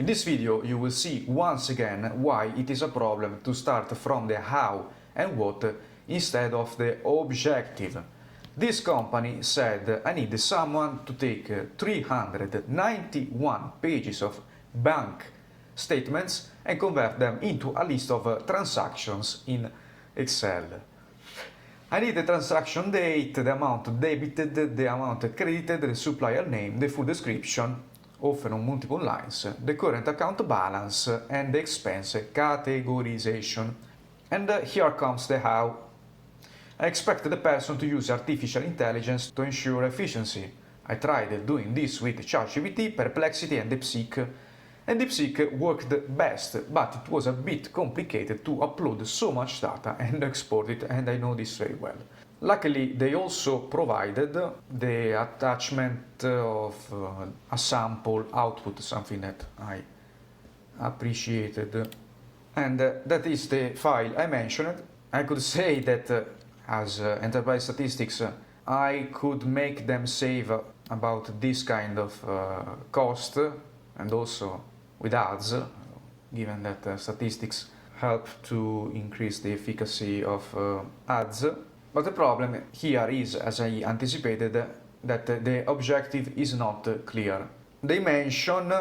In this video you will see once again why it is a problem to start from the how and what instead of the objective. This company said, I need someone to take 391 pages of bank statements and convert them into a list of transactions in Excel. I need the transaction date, the amount debited, the amount credited, the supplier name, the full description, often on multiple lines, the current account balance, and the expense categorization. And here comes the how. I expect the person to use artificial intelligence to ensure efficiency. I tried doing this with ChatGPT, Perplexity, and DeepSeek. And DeepSeek worked best, but it was a bit complicated to upload so much data and export it, and I know this very well. Luckily, they also provided the attachment of a sample output, something that I appreciated. And that is the file I mentioned. I could say that as enterprise statistics, I could make them save about this kind of cost, and also with ads, given that statistics help to increase the efficacy of ads. But the problem here is, as I anticipated, that the objective is not clear. They mention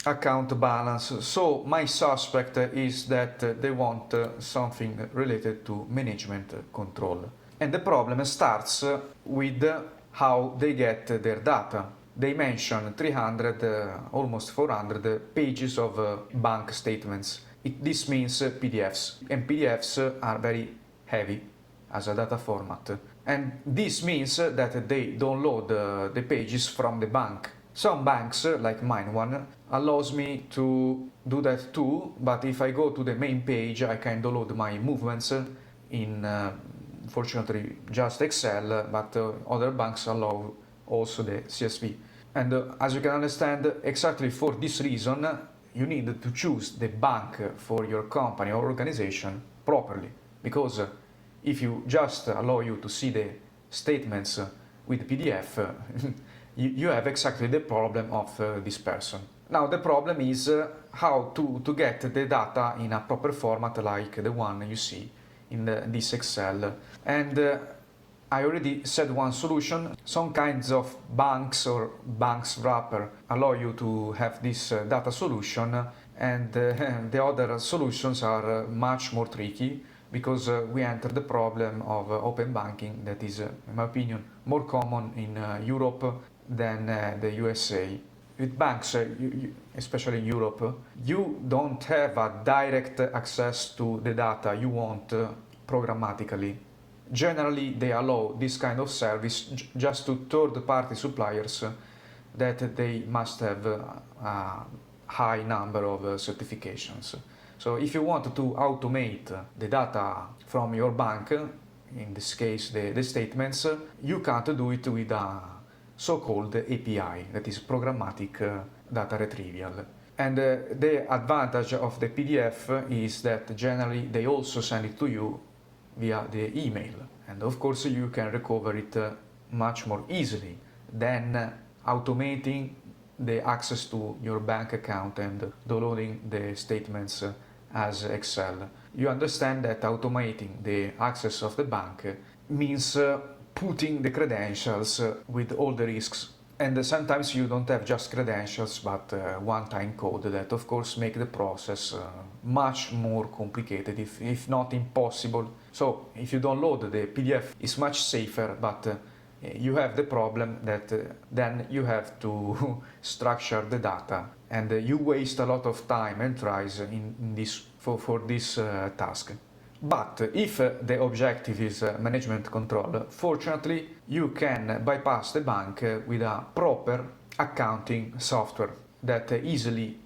account balance, so my suspect is that they want something related to management control. And the problem starts with how they get their data. They mention 300, almost 400 pages of bank statements. This means PDFs, and PDFs are very heavy as a data format. And this means that they download the pages from the bank. Some banks, like mine one, allows me to do that too, but if I go to the main page, I can download my movements in, fortunately, just Excel, but other banks allow also the CSV. And as you can understand, exactly for this reason, you need to choose the bank for your company or organization properly, because if you just allow you to see the statements with PDF, you have exactly the problem of this person. Now the problem is how to get the data in a proper format like the one you see in this Excel. And I already said one solution. Some kinds of banks or banks wrapper allow you to have this data solution, and the other solutions are much more tricky, because we enter the problem of open banking that is, in my opinion, more common in Europe than the USA. With banks, especially in Europe, you don't have a direct access to the data you want programmatically. Generally, they allow this kind of service just to third-party suppliers that they must have a high number of certifications. So if you want to automate the data from your bank, in this case the statements, you can't do it with a so-called API, that is programmatic data retrieval. And the advantage of the PDF is that generally they also send it to you via the email. And of course you can recover it much more easily than automating the access to your bank account and downloading the statements as Excel. You understand that automating the access of the bank means putting the credentials with all the risks. And sometimes you don't have just credentials, but one-time code that of course make the process much more complicated, if not impossible. So if you download the PDF, it's much safer, but you have the problem that then you have to structure the data, and you waste a lot of time and tries in this for this task. But if the objective is management control, fortunately you can bypass the bank with a proper accounting software that easily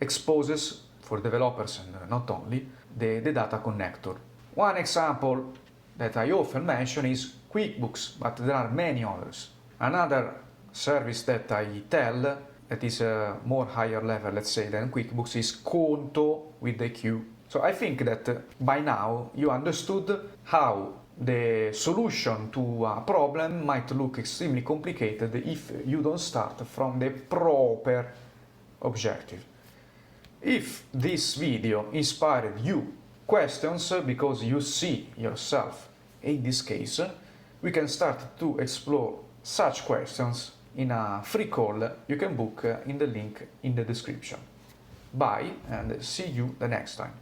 exposes, for developers and not only, the data connector. One example that I often mention is QuickBooks, but there are many others. Another service that I tell that is a more higher level, let's say, than QuickBooks is Conto with the Q. So I think that by now you understood how the solution to a problem might look extremely complicated if you don't start from the proper objective. If this video inspired you questions because you see yourself in this case, we can start to explore such questions in a free call you can book in the link in the description. Bye and see you the next time.